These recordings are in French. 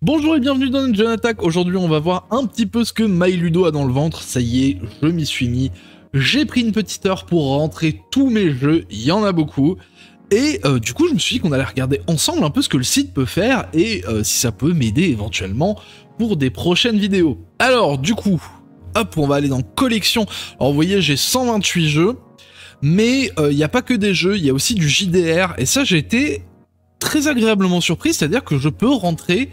Bonjour et bienvenue dans Dungeon Attack. Aujourd'hui on va voir un petit peu ce que MyLudo a dans le ventre. Ça y est, je m'y suis mis. J'ai pris une petite heure pour rentrer tous mes jeux, il y en a beaucoup. Et du coup je me suis dit qu'on allait regarder ensemble un peu ce que le site peut faire et si ça peut m'aider éventuellement pour des prochaines vidéos. Alors du coup, hop, on va aller dans collection. Alors vous voyez, j'ai 128 jeux, mais il n'y a pas que des jeux, il y a aussi du JDR. Et ça j'ai été très agréablement surpris, c'est-à-dire que je peux rentrer...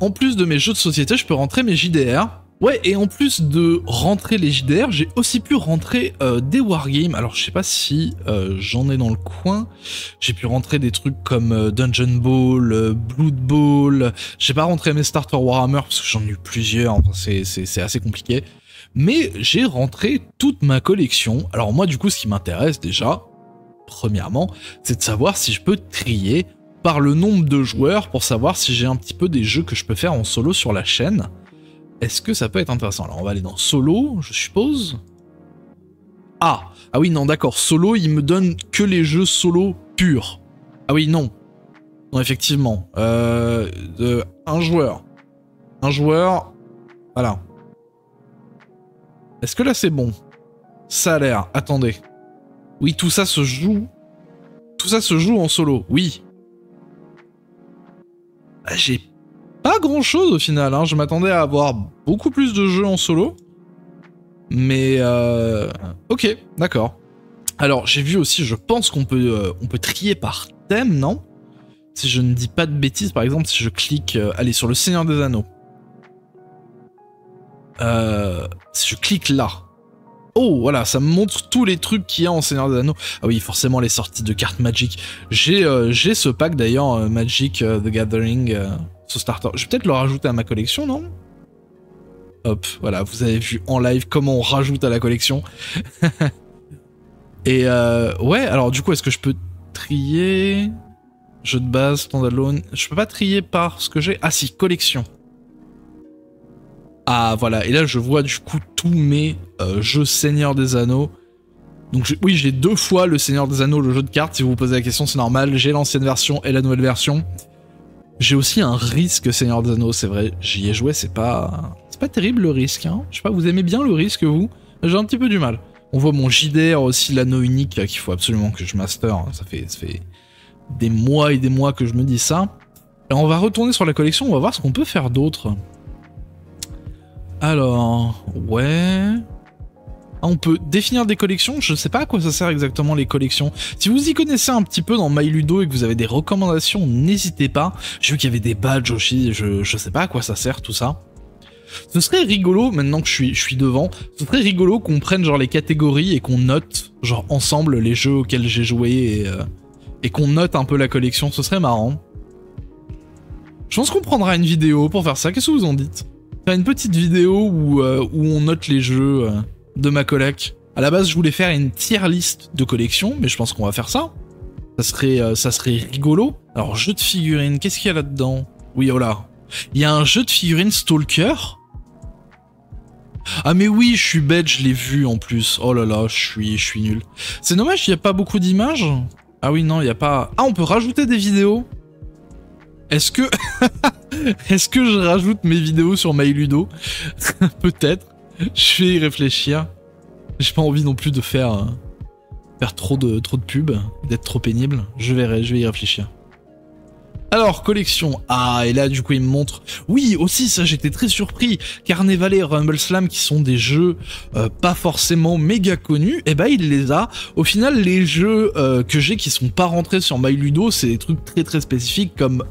en plus de mes jeux de société, je peux rentrer mes JDR. Ouais, et en plus de rentrer les JDR, j'ai aussi pu rentrer des wargames. Alors, je sais pas si j'en ai dans le coin. J'ai pu rentrer des trucs comme Dungeon Ball, Blood Ball. J'ai pas rentré mes starter Warhammer parce que j'en ai eu plusieurs. Enfin, c'est assez compliqué. Mais j'ai rentré toute ma collection. Alors moi, du coup, ce qui m'intéresse déjà, premièrement, c'est de savoir si je peux trier par le nombre de joueurs pour savoir si j'ai un petit peu des jeux que je peux faire en solo sur la chaîne. Est-ce que ça peut être intéressant? Alors on va aller dans solo, je suppose. Ah oui non d'accord, solo il me donne que les jeux solo purs. Ah oui non. Non effectivement. Un joueur. Voilà. Est-ce que là c'est bon? Ça a l'air. Attendez. Oui tout ça se joue. Tout ça se joue en solo, oui. J'ai pas grand chose au final, hein. Je m'attendais à avoir beaucoup plus de jeux en solo. Mais ok, d'accord. Alors j'ai vu aussi, je pense qu'on peut trier par thème, non? Si je ne dis pas de bêtises, par exemple, si je clique, allez, sur le Seigneur des Anneaux. Si je clique là. Oh, voilà, ça me montre tous les trucs qu'il y a en Seigneur des Anneaux. Ah oui, forcément les sorties de cartes Magic. J'ai ce pack d'ailleurs, Magic The Gathering, ce starter. Je vais peut-être le rajouter à ma collection, non? Hop, voilà, vous avez vu en live comment on rajoute à la collection. Et ouais, alors du coup, est-ce que je peux trier? Jeu de base, standalone. Je peux pas trier par ce que j'ai. Ah si, collection. Ah voilà, et là je vois du coup tous mes jeux Seigneur des Anneaux. Donc oui, j'ai deux fois le Seigneur des Anneaux, le jeu de cartes, si vous vous posez la question c'est normal. J'ai l'ancienne version et la nouvelle version. J'ai aussi un Risk Seigneur des Anneaux, c'est vrai, j'y ai joué, c'est pas terrible le Risk, hein. Je sais pas, vous aimez bien le Risk vous? J'ai un petit peu du mal. On voit mon JDR aussi, l'anneau unique, qu'il faut absolument que je master, ça fait des mois et des mois que je me dis ça. Et on va retourner sur la collection, on va voir ce qu'on peut faire d'autre. Alors, ouais... Ah, on peut définir des collections, je sais pas à quoi ça sert exactement les collections. Si vous y connaissez un petit peu dans MyLudo et que vous avez des recommandations, n'hésitez pas. J'ai vu qu'il y avait des badges aussi, je sais pas à quoi ça sert tout ça. Ce serait rigolo, maintenant que je suis devant, ce serait rigolo qu'on prenne genre les catégories et qu'on note genre ensemble les jeux auxquels j'ai joué et qu'on note un peu la collection, ce serait marrant. Je pense qu'on prendra une vidéo pour faire ça, qu'est-ce que vous en dites? Faire une petite vidéo où on note les jeux de ma coloc. À la base, je voulais faire une tier list de collections, mais je pense qu'on va faire ça. Ça serait rigolo. Alors, jeu de figurines, qu'est-ce qu'il y a là-dedans? Oui, oh là. Il y a un jeu de figurines Stalker. Ah mais oui, je suis bête, je l'ai vu en plus. Oh là là, je suis nul. C'est dommage, il n'y a pas beaucoup d'images. Ah oui, non, il n'y a pas... Ah, on peut rajouter des vidéos. Est-ce que... Est-ce que je rajoute mes vidéos sur MyLudo? Peut-être. Je vais y réfléchir. J'ai pas envie non plus de faire trop de pubs, d'être trop pénible. Je vais y réfléchir. Alors, collection. Ah, et là, du coup, il me montre... Oui, aussi, ça, j'étais très surpris. Carnevale et Rumble Slam, qui sont des jeux pas forcément méga connus, et bah, il les a. Au final, les jeux que j'ai qui sont pas rentrés sur MyLudo, c'est des trucs très très spécifiques, comme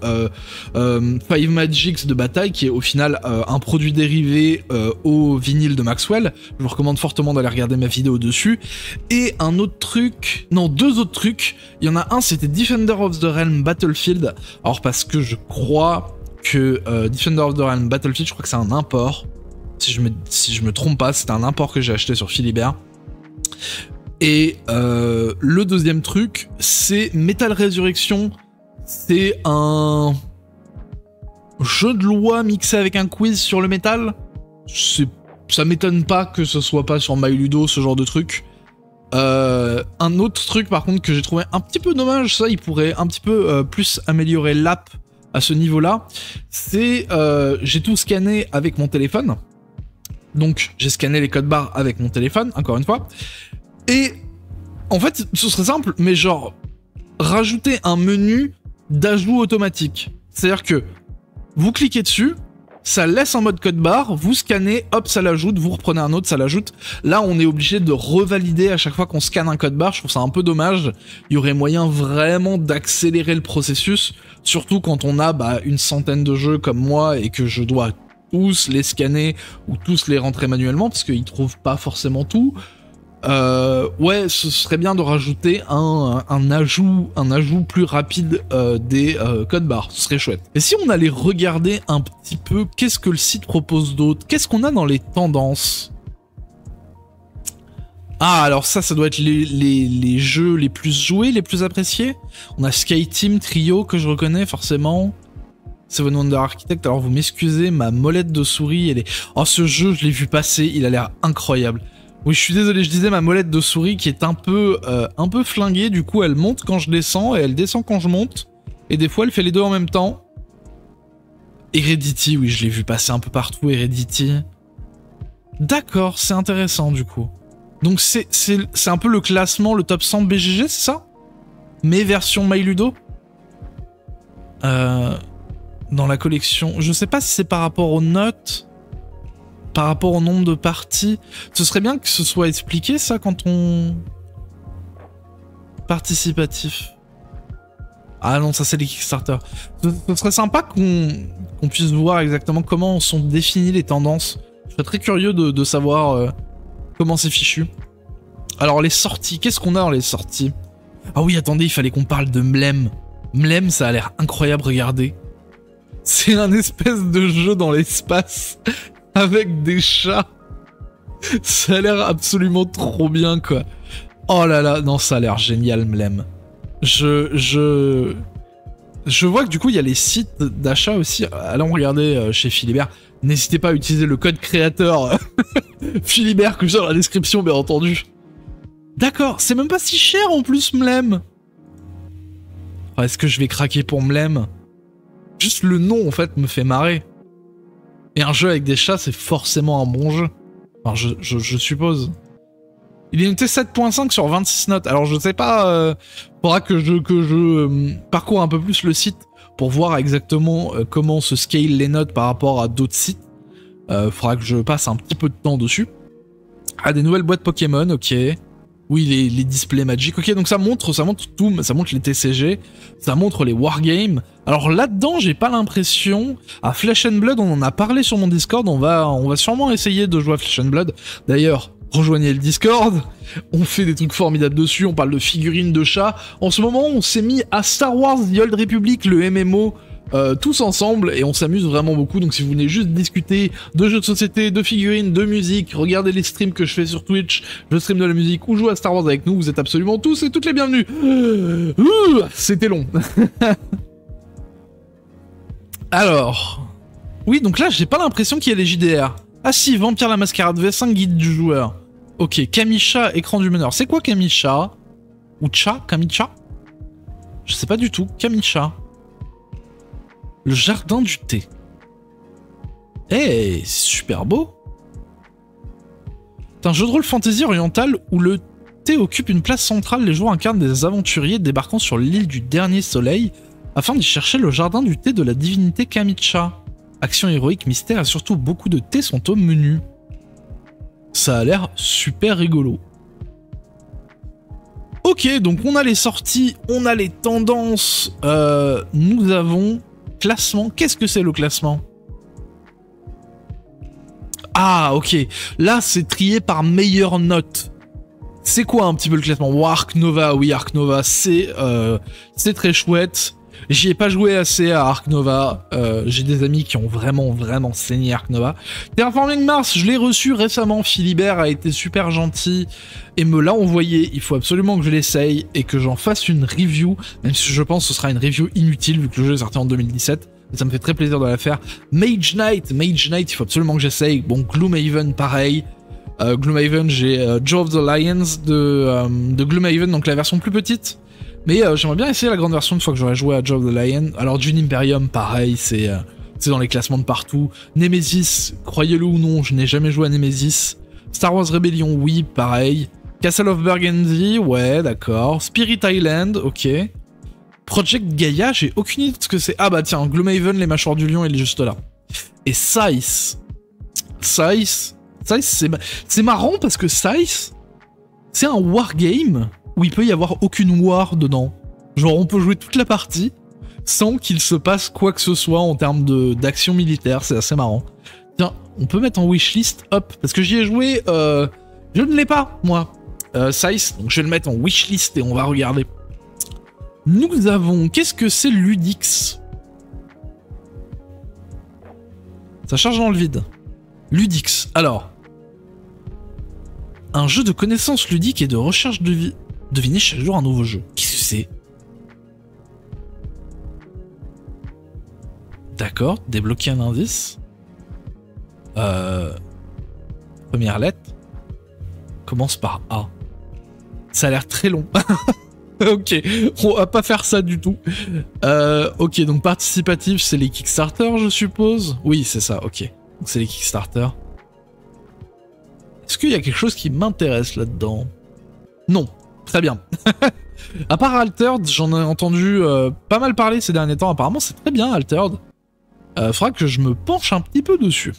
Five Magics de bataille, qui est au final un produit dérivé au vinyle de Maxwell. Je vous recommande fortement d'aller regarder ma vidéo dessus. Et un autre truc... Non, deux autres trucs. Il y en a un, c'était Defender of the Realm Battlefield. Alors parce que je crois que Defender of the Realm Battlefield, je crois que c'est un import. Si je me trompe pas, c'est un import que j'ai acheté sur Philibert. Et le deuxième truc, c'est Metal Resurrection. C'est un jeu de loi mixé avec un quiz sur le métal. Ça m'étonne pas que ce soit pas sur MyLudo, ce genre de truc. Un autre truc par contre que j'ai trouvé un petit peu dommage, ça il pourrait un petit peu plus améliorer l'app à ce niveau-là, c'est j'ai tout scanné avec mon téléphone. Donc j'ai scanné les codes barres avec mon téléphone, encore une fois. Et en fait, ce serait simple, mais genre rajouter un menu d'ajout automatique. C'est-à-dire que vous cliquez dessus, ça laisse en mode code barre, vous scannez, hop, ça l'ajoute, vous reprenez un autre, ça l'ajoute. Là, on est obligé de revalider à chaque fois qu'on scanne un code barre, je trouve ça un peu dommage. Il y aurait moyen vraiment d'accélérer le processus, surtout quand on a une centaine de jeux comme moi et que je dois tous les scanner ou tous les rentrer manuellement, parce qu'ils trouvent pas forcément tout. Ouais, ce serait bien de rajouter un ajout plus rapide des codes barres, ce serait chouette. Et si on allait regarder un petit peu qu'est-ce que le site propose d'autre, qu'est-ce qu'on a dans les tendances? Ah, alors ça doit être les jeux les plus joués, les plus appréciés. On a Skyteam Trio que je reconnais forcément. Seven Wonder Architect, alors vous m'excusez, ma molette de souris, elle est... Oh, ce jeu, je l'ai vu passer, il a l'air incroyable. Oui, je suis désolé, je disais ma molette de souris qui est un peu flinguée, du coup elle monte quand je descends et elle descend quand je monte. Et des fois elle fait les deux en même temps. Heredity, oui, je l'ai vu passer un peu partout, Heredity. D'accord, c'est intéressant du coup. Donc c'est un peu le classement, le top 100 BGG, c'est ça? Mais version MyLudo dans la collection. Je sais pas si c'est par rapport aux notes... Par rapport au nombre de parties, ce serait bien que ce soit expliqué ça quand on... Participatif. Ah non, ça c'est les Kickstarter. Ce serait sympa qu'on puisse voir exactement comment sont définies les tendances. Je serais très curieux de savoir comment c'est fichu. Alors les sorties, qu'est-ce qu'on a dans les sorties? Ah oui, attendez, il fallait qu'on parle de Mlem. Mlem, ça a l'air incroyable, regardez. C'est un espèce de jeu dans l'espace. Avec des chats. Ça a l'air absolument trop bien, quoi. Oh là là, non, ça a l'air génial, Mlem. Je vois que du coup, il y a les sites d'achat aussi. Allons regarder chez Philibert. N'hésitez pas à utiliser le code créateur Philibert que j'ai dans la description, bien entendu. D'accord, c'est même pas si cher en plus, Mlem. Oh, est-ce que je vais craquer pour Mlem? Juste le nom, en fait, me fait marrer. Et un jeu avec des chats, c'est forcément un bon jeu. Enfin, je suppose. Il est noté 7.5 sur 26 notes. Alors, je sais pas... faudra que je parcours un peu plus le site pour voir exactement comment se scale les notes par rapport à d'autres sites. Faudra que je passe un petit peu de temps dessus. Ah, des nouvelles boîtes Pokémon, ok. Oui, les displays Magic. Ok, donc ça montre tout, ça montre les TCG, ça montre les Wargames. Alors là-dedans, j'ai pas l'impression... À Flesh and Blood, on en a parlé sur mon Discord, on va sûrement essayer de jouer à Flesh and Blood. D'ailleurs, rejoignez le Discord, on fait des trucs formidables dessus, on parle de figurines de chats. En ce moment, on s'est mis à Star Wars The Old Republic, le MMO, tous ensemble, et on s'amuse vraiment beaucoup. Donc si vous venez juste discuter de jeux de société, de figurines, de musique, regardez les streams que je fais sur Twitch, je stream de la musique ou jouer à Star Wars avec nous, vous êtes absolument tous et toutes les bienvenus. C'était long. Alors... Oui, donc là, j'ai pas l'impression qu'il y a les JDR. Ah si, Vampire la Mascarade V5, guide du joueur. Ok, Kamisha, écran du meneur. C'est quoi Kamisha? Ou Cha? Kamisha? Je sais pas du tout. Kamisha. Le jardin du thé. Eh, c'est super beau. C'est un jeu de rôle fantasy oriental où le thé occupe une place centrale. Les joueurs incarnent des aventuriers débarquant sur l'île du Dernier Soleil afin d'y chercher le jardin du thé de la divinité Kamisha. Action héroïque, mystère et surtout beaucoup de thé sont au menu. Ça a l'air super rigolo. Ok, donc on a les sorties, on a les tendances, nous avons... Classement, qu'est-ce que c'est le classement? Ah, ok. Là, c'est trié par meilleure note. C'est quoi un petit peu le classement? Oh, Ark Nova, oui, Ark Nova, c'est très chouette. J'y ai pas joué assez à Ark Nova. J'ai des amis qui ont vraiment saigné Ark Nova. Terraforming Mars, je l'ai reçu récemment. Philibert a été super gentil et me l'a envoyé. Il faut absolument que je l'essaye et que j'en fasse une review. Même si je pense que ce sera une review inutile vu que le jeu est sorti en 2017. Et ça me fait très plaisir de la faire. Mage Knight, il faut absolument que j'essaye. Bon, Gloomhaven, pareil. Gloomhaven, j'ai Jaw of the Lions de Gloomhaven, donc la version plus petite. Mais j'aimerais bien essayer la grande version une fois que j'aurai joué à Jaw of the Lion. Alors Dune Imperium, pareil, c'est dans les classements de partout. Nemesis, croyez-le ou non, je n'ai jamais joué à Nemesis. Star Wars Rebellion, oui, pareil. Castle of Burgundy, ouais, d'accord. Spirit Island, ok. Project Gaia, j'ai aucune idée de ce que c'est. Ah bah tiens, Gloomhaven, les mâchoires du lion, il est juste là. Et Scythe. Scythe, c'est marrant parce que Scythe, c'est un wargame où il peut y avoir aucune war dedans. Genre on peut jouer toute la partie sans qu'il se passe quoi que ce soit en termes d'action militaire, c'est assez marrant. Tiens, on peut mettre en wishlist, hop, parce que j'y ai joué, je ne l'ai pas, moi. Scythe, donc je vais le mettre en wishlist et on va regarder. Nous avons... Qu'est-ce que c'est Ludix? Ça charge dans le vide. Ludix, alors... Un jeu de connaissances ludiques et de recherche de vie. Devinez chaque jour un nouveau jeu. Qu'est-ce que c'est? D'accord, débloquer un indice. Première lettre. Commence par A. Ça a l'air très long. Ok, on va pas faire ça du tout. Ok, donc participatif, c'est les Kickstarter, je suppose. Oui, c'est ça, ok. Donc c'est les Kickstarter. Est-ce qu'il y a quelque chose qui m'intéresse là-dedans? Non, très bien. À part Altered, j'en ai entendu pas mal parler ces derniers temps. Apparemment, c'est très bien, Altered. Faudra que je me penche un petit peu dessus.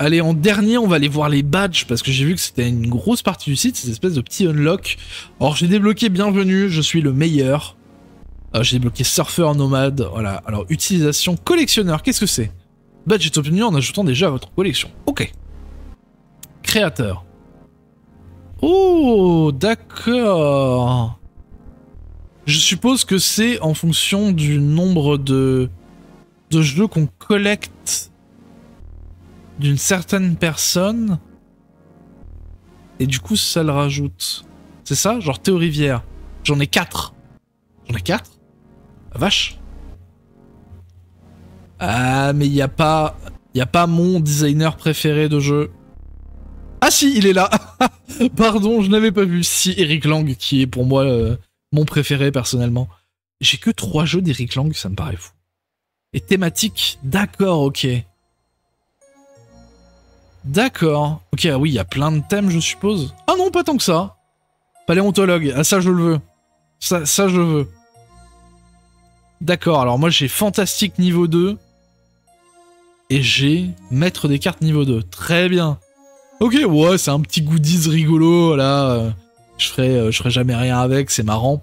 Allez, en dernier, on va aller voir les badges, parce que j'ai vu que c'était une grosse partie du site, ces espèces de petits unlocks. Alors, j'ai débloqué Bienvenue, je suis le meilleur. J'ai débloqué Surfeur Nomade, voilà. Alors, utilisation collectionneur, qu'est-ce que c'est? Badge est obtenu en ajoutant déjà à votre collection. Ok. Créateur. Oh, d'accord. Je suppose que c'est en fonction du nombre de jeux qu'on collecte d'une certaine personne. Et du coup, ça le rajoute. C'est ça? Genre Théo Rivière. J'en ai 4. J'en ai 4? La vache. Ah, mais il n'y a pas mon designer préféré de jeu. Ah si, il est là. Pardon, je n'avais pas vu. Si, Eric Lang, qui est pour moi mon préféré personnellement. J'ai que 3 jeux d'Eric Lang, ça me paraît fou. Et thématique, d'accord, ok. D'accord. Ok, ah oui, il y a plein de thèmes, je suppose. Ah non, pas tant que ça. Paléontologue, ah ça je le veux. Ça je veux. D'accord, alors moi j'ai fantastique niveau 2. Et j'ai maître des cartes niveau 2. Très bien. Ok, ouais, c'est un petit goodies rigolo, là. Je ferai jamais rien avec, c'est marrant.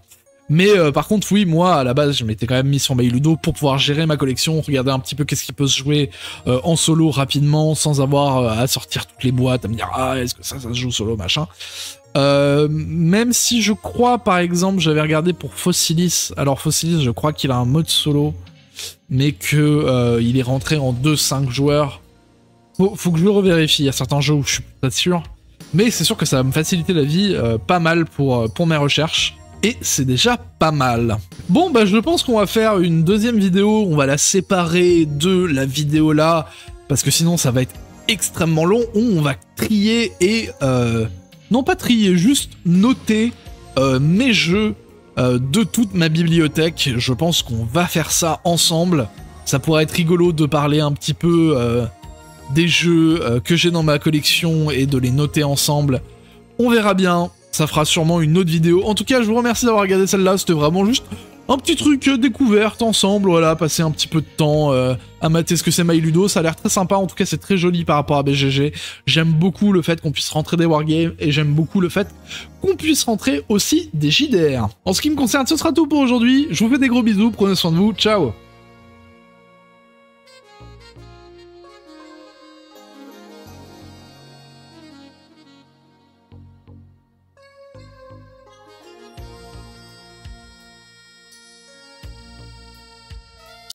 Mais par contre, oui, moi, à la base, je m'étais quand même mis sur MyLudo pour pouvoir gérer ma collection, regarder un petit peu qu'est-ce qui peut se jouer en solo rapidement, sans avoir à sortir toutes les boîtes, à me dire « Ah, est-ce que ça se joue solo, machin ?» Même si je crois, par exemple, j'avais regardé pour Fossilis. Alors, Fossilis, je crois qu'il a un mode solo, mais que il est rentré en 2-5 joueurs. Faut que je le revérifie, il y a certains jeux où je suis pas sûr. Mais c'est sûr que ça va me faciliter la vie pas mal pour mes recherches. Et c'est déjà pas mal. Bon, bah je pense qu'on va faire une deuxième vidéo. On va la séparer de la vidéo là, parce que sinon ça va être extrêmement long. On va trier et... non pas trier, juste noter mes jeux de toute ma bibliothèque. Je pense qu'on va faire ça ensemble. Ça pourrait être rigolo de parler un petit peu des jeux que j'ai dans ma collection et de les noter ensemble. On verra bien. Ça fera sûrement une autre vidéo. En tout cas, je vous remercie d'avoir regardé celle-là. C'était vraiment juste un petit truc découverte ensemble. Voilà, passer un petit peu de temps à mater ce que c'est MyLudo. Ça a l'air très sympa. En tout cas, c'est très joli par rapport à BGG. J'aime beaucoup le fait qu'on puisse rentrer des wargames. Et j'aime beaucoup le fait qu'on puisse rentrer aussi des JDR. En ce qui me concerne, ce sera tout pour aujourd'hui. Je vous fais des gros bisous. Prenez soin de vous. Ciao!